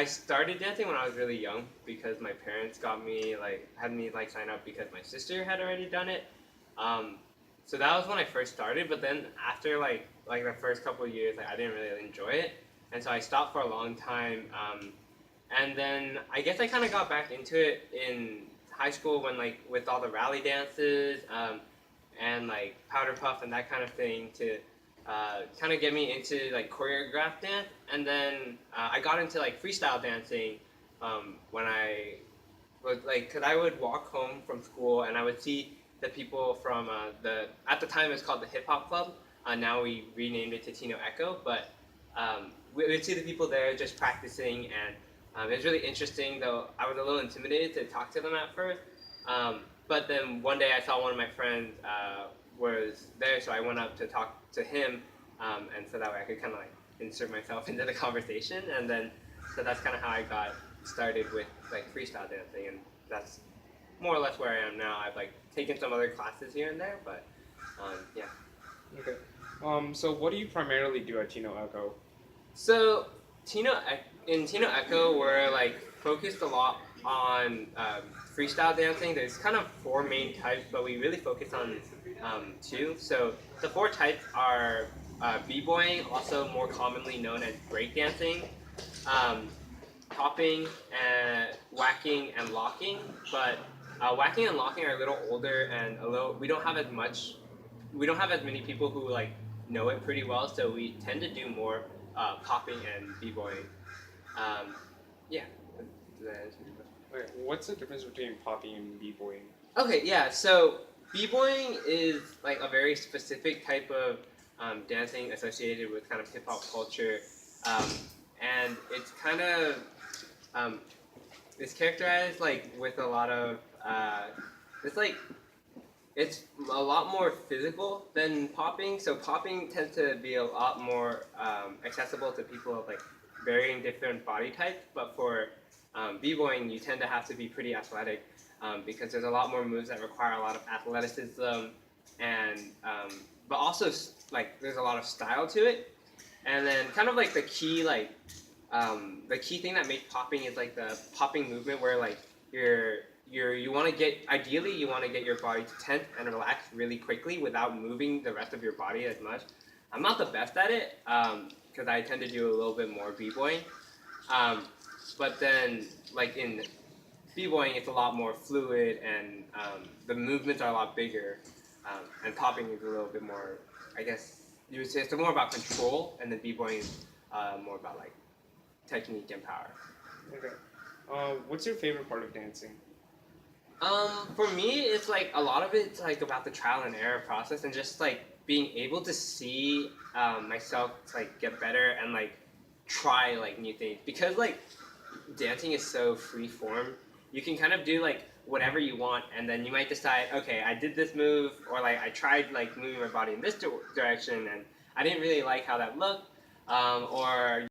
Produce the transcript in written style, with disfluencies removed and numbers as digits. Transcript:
I started dancing when I was really young because my parents had me like sign up because my sister had already done it. Um, so that was when I first started. But then after like the first couple of years, like I didn't really enjoy it, and so I stopped for a long time. And then I guess I kind of got back into it in high school when like with all the rally dances and like powder puff and that kind of thing to kind of get me into like choreographed dance. And then I got into like freestyle dancing when I was like, cause I would walk home from school and I would see the people from the at the time it was called the Hip Hop Club. Now we renamed it to Tino Echo, but we would see the people there just practicing, and it was really interesting. Though I was a little intimidated to talk to them at first, but then one day I saw one of my friends was there, so I went up to talk to him, and so that way I could kind of like insert myself into the conversation, and then so that's kind of how I got started with like freestyle dancing, and that's more or less where I am now. I've like taken some other classes here and there, but yeah. Okay. So what do you primarily do at Tino Echo? So Tino in Tino Echo, we're like focused a lot on freestyle dancing. There's kind of four main types, but we really focus on two. So the four types are b-boying, also more commonly known as breakdancing, um, popping, and whacking and locking. But whacking and locking are a little older and a little. We don't have as many people who like know it pretty well, so we tend to do more popping and b-boying. Um, yeah. Does that answer your question? Okay. What's the difference between popping and b-boying? Okay, yeah. So b-boying is like a very specific type of dancing associated with kind of hip hop culture, um, and it's kind of um, it's characterized like with a lot of it's like it's a lot more physical than popping. So popping tends to be a lot more accessible to people of like varying different body types. But for b-boying, you tend to have to be pretty athletic because there's a lot more moves that require a lot of athleticism, and but also like there's a lot of style to it. And then kind of like the key thing that makes popping is like the popping movement where like you want to get ideally you want to get your body to tense and relax really quickly without moving the rest of your body as much. I'm not the best at it because I tend to do a little bit more b-boying, um, but then like in b-boying it's a lot more fluid and the movements are a lot bigger, and popping is a little bit more, I guess you would say it's more about control, and then b-boying is more about like technique and power. Okay. What's your favorite part of dancing? For me, it's like a lot of it's like about the trial and error process and just like being able to see myself like get better and like try like new things because like dancing is so free form. You can kind of do like whatever you want, and then you might decide, okay, I did this move, or like I tried like moving my body in this direction, and I didn't really like how that looked, or